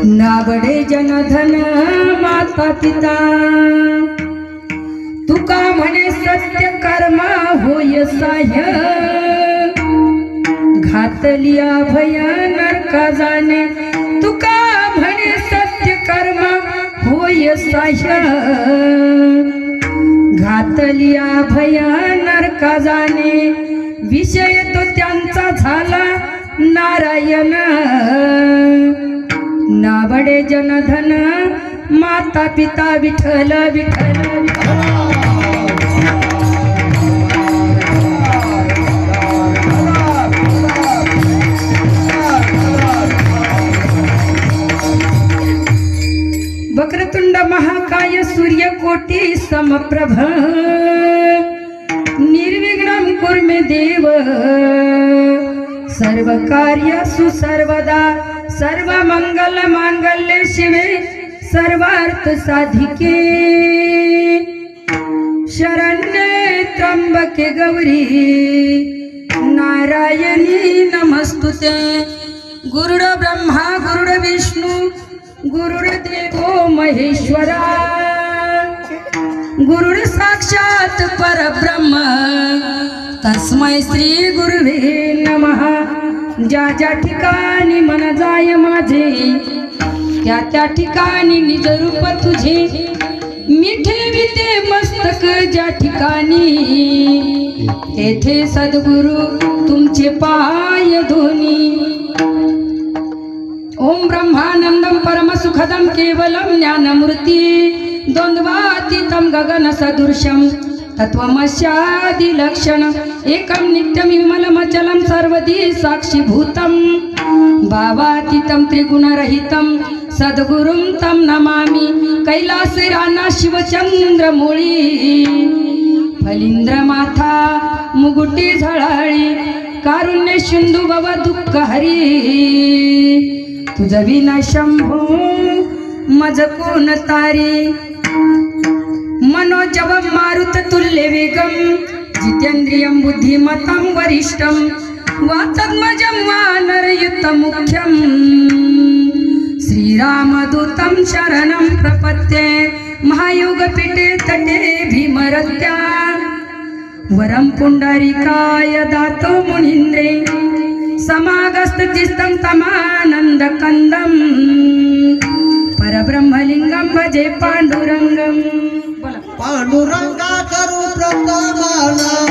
नावडे जनधन माता पिता, तुका म्हणे सत्य कर्मा होय साह्य, घातलिया भय नरका जाणे, तुका म्हणे सत्य कर्मा होय साह्य, घातलिया भय नरका जाणे, विषय तो त्यांचा झाला नारायण, नावडे जनधन माता पिता विठ्ठल विठ्ठल। वक्रतुंड महाकाय सूर्यकोटी समप्रभ, निर्विघ्नं कुरु मे देव, सर्व कार्येषु सर्वदा, सर्व मंगल मांगल्ये शिवे सर्वार्थ साधिके, शरण्ये त्र्यंबके गौरी नारायणी नमस्तुते, गुरुर् ब्रह्मा गुरुर् विष्णु गुरुर्देवो महेश्वरा, गुरुर् साक्षात परब्रह्म तस्मै श्री गुरुवे नमः। ज्या ज्या ठिकाणी मन जाय माझे, त्या त्या ठिकाणी निज रूप तुझे, मी ठेविते मस्तक ज्या ठिकाणी, तेथे सद्गुरु तुमचे पाय धोनी। ओम ब्रह्मानंदं परम सुखदं केवलं ज्ञानमूर्ति, द्वंद्वातीतं गगन सदृशं तत्वमस्यादि लक्षणं, एकं नित्यं विमलमचलं सर्वदी साक्षीभूतं, भावातीतं त्रिगुणरहितं सद्गुरुं तं नमामि। कैलासराना शिवचंद्रमूळी, फलिंद्रमाथा मुगुटी झळाळी, कारुण्य सिंधू भव दुःख हरी, तुझ विना शंभो मज कोण तारी। मनोजवं मारुत तुल्य वेगं, जितेन्द्रियं बुद्धिमतं वरिष्ठं, वातत्मजं वानरयुतं मुख्यं, श्रीरामदूतं शरणं प्रपद्ये, महायोगपीठे तटे भीमरत्या, वरं पुंडरीकाय दातो मुनीन्द्रे, समागस्तचित्तं तमानन्दकन्दं, परब्रह्मलिंगं भजे पांडुरंगं। पांडुरंगा करू प्रतमाना,